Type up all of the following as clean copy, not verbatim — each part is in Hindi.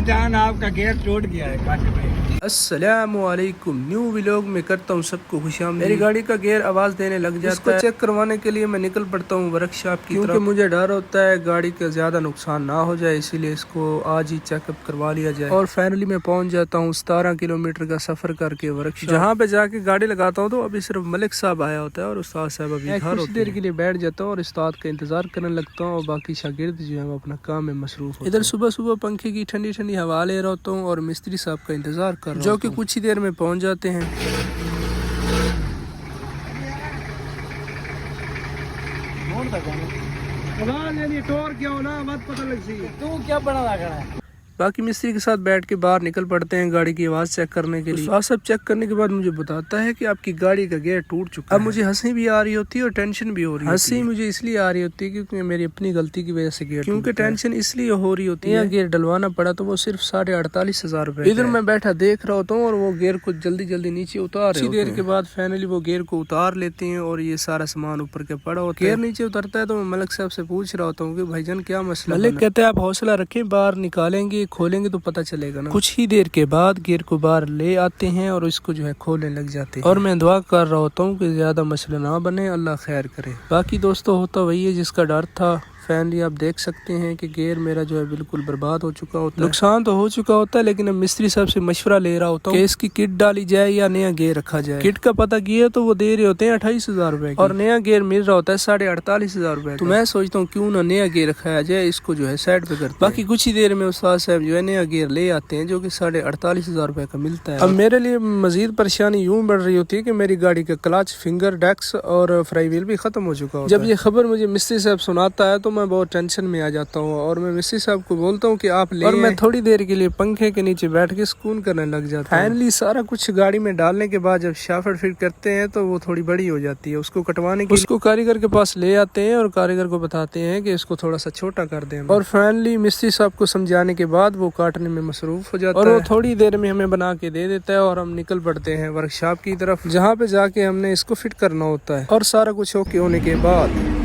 जान आपका गेट टूट गया है काटे पे। अस्सलामुअलैकुम। न्यू व्लॉग में करता हूँ सबको खुशामदीद। मेरी गाड़ी का गियर आवाज देने लग जाता है। इसको चेक करवाने के लिए मैं निकल पड़ता हूँ वर्कशॉप की, क्योंकि मुझे डर होता है गाड़ी का ज्यादा नुकसान ना हो जाए, इसीलिए इसको आज ही चेकअप करवा लिया जाए। और फाइनली मैं पहुंच जाता हूँ 17 किलोमीटर का सफर करके वर्कशॉप, जहाँ पे जाके गाड़ी लगाता हूँ। तो अभी सिर्फ मलिक साहब आया होता है और उस्ताद साहब अभी घर। कुछ देर के लिए बैठ जाता हूँ और उस्ताद का इंतजार करने लगता हूँ और बाकी शागिर्द जो है वो अपना काम में मसरूफ। इधर सुबह सुबह पंखे की ठंडी ठंडी हवा ले रहा होता हूँ और मिस्त्री साहब का इंतजार कर रहा हूँ, जो कि कुछ ही देर में पहुंच जाते हैं। तू क्या बड़ा लग रहा है? बाकी मिस्त्री के साथ बैठ के बाहर निकल पड़ते हैं गाड़ी की आवाज चेक करने के लिए। तो सब चेक करने के बाद मुझे बताता है कि आपकी गाड़ी का गियर टूट चुका है। अब मुझे हंसी भी आ रही होती है और टेंशन भी हो रही है। हंसी मुझे इसलिए आ रही होती है क्योंकि मेरी अपनी गलती की वजह से गियर, क्योंकि टेंशन इसलिए हो रही होती है गियर डलवाना पड़ा तो वो सिर्फ 48,500 रुपए। इधर मैं बैठा देख रहा होता हूँ और वो गियर को जल्दी जल्दी नीचे उतार रहे। देर के बाद फाइनली वो गियर को उतार लेते हैं और ये सारा सामान ऊपर के पड़ा होता है। गियर नीचे उतरता है तो मैं मलिक साहब से पूछ रहा होता हूँ कि भाईजान क्या मसला। मलिक कहते हैं आप हौसला रखें, बाहर निकालेंगे खोलेंगे तो पता चलेगा ना। कुछ ही देर के बाद गियर को बाहर ले आते हैं और इसको जो है खोलने लग जाते हैं। और मैं दुआ कर रहा होता हूँ कि ज्यादा मसला ना बने, अल्लाह खैर करे। बाकी दोस्तों होता वही है जिसका डर था। फाइनली आप देख सकते हैं कि गियर मेरा जो है बिल्कुल बर्बाद हो चुका होता है। नुकसान तो हो चुका होता है, लेकिन अब मिस्त्री साहब से मशवरा ले रहा होता हूँ कि इसकी किट डाली जाए या नया गियर रखा जाए। किट का पता किया तो वो दे रहे होते हैं 28,000 रुपए और नया गियर मिल रहा होता है 48,500 रुपए। तो मैं सोचता हूँ क्यों ना नया गियर रखाया जाए, इसको जो है साइड पे करते। बाकी कुछ ही देर में उस्ताद साहब जो है नया गियर ले आते हैं जो की 48,500 रुपए का मिलता है। अब मेरे लिए मजीद परेशानी यूँ बढ़ रही होती है कि मेरी गाड़ी का क्लच, फिंगर, डेक्स और फ्राई व्हील भी खत्म हो चुका होता है। जब ये खबर मुझे मिस्त्री साहब सुनाता है तो मैं बहुत टेंशन में आ जाता हूँ और मैं मिस्त्री साहब को बोलता हूँ कि आप ले, और मैं थोड़ी देर के लिए पंखे के नीचे बैठ के सुकून करने लग जाता हूँ। फाइनली सारा कुछ गाड़ी में डालने के बाद जब शाफट फिट करते हैं तो वो थोड़ी बड़ी हो जाती है। उसको कटवाने के उसको कारीगर के पास ले आते हैं और कारीगर को बताते हैं कि इसको थोड़ा सा छोटा कर दें। और फाइनली मिस्त्री साहब को समझाने के बाद वो काटने में मसरूफ हो जाता है और वो थोड़ी देर में हमें बना के दे देता है और हम निकल पड़ते हैं वर्कशॉप की तरफ, जहाँ पे जाके हमने इसको फिट करना होता है। और सारा कुछ ओके होने के बाद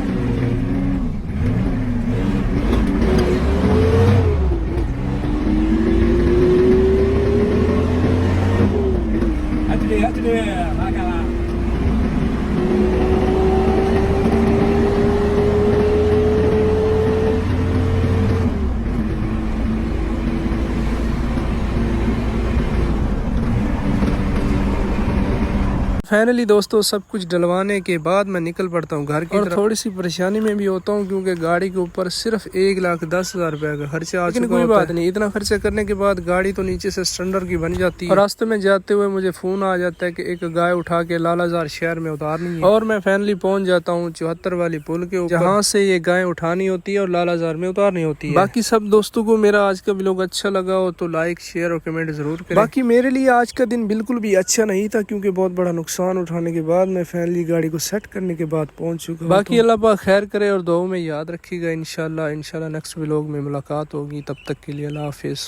फाइनली दोस्तों सब कुछ डलवाने के बाद मैं निकल पड़ता हूँ घर की तरफ। थोड़ी सी परेशानी में भी होता हूँ क्योंकि गाड़ी के ऊपर सिर्फ 1,10,000 रुपए का खर्चा आ चुका। कोई बात नहीं, इतना खर्चा करने के बाद गाड़ी तो नीचे से स्टैंडर्ड की बन जाती है। और रास्ते में जाते हुए मुझे फोन आ जाता है कि एक गाय उठा के लालाजार शहर में उतारनी है और मैं फाइनली पहुंच जाता हूँ 74 वाली पुल के ऊपर, जहाँ से ये गाय उठानी होती है और लालाजार में उतारनी होती है। बाकी सब दोस्तों को मेरा आज का व्लॉग अच्छा लगा हो तो लाइक, शेयर और कमेंट जरूर करें। बाकी मेरे लिए आज का दिन बिल्कुल भी अच्छा नहीं था क्योंकि बहुत बड़ा नुकसान उठाने के बाद मैं फाइनली गाड़ी को सेट करने के बाद पहुंच चुका हूं। बाकी अल्लाह पाक खैर करे और दुआओं में याद रखिएगा। इंशाल्लाह नेक्स्ट व्लॉग में मुलाकात होगी। तब तक के लिए अल्लाह हाफिज।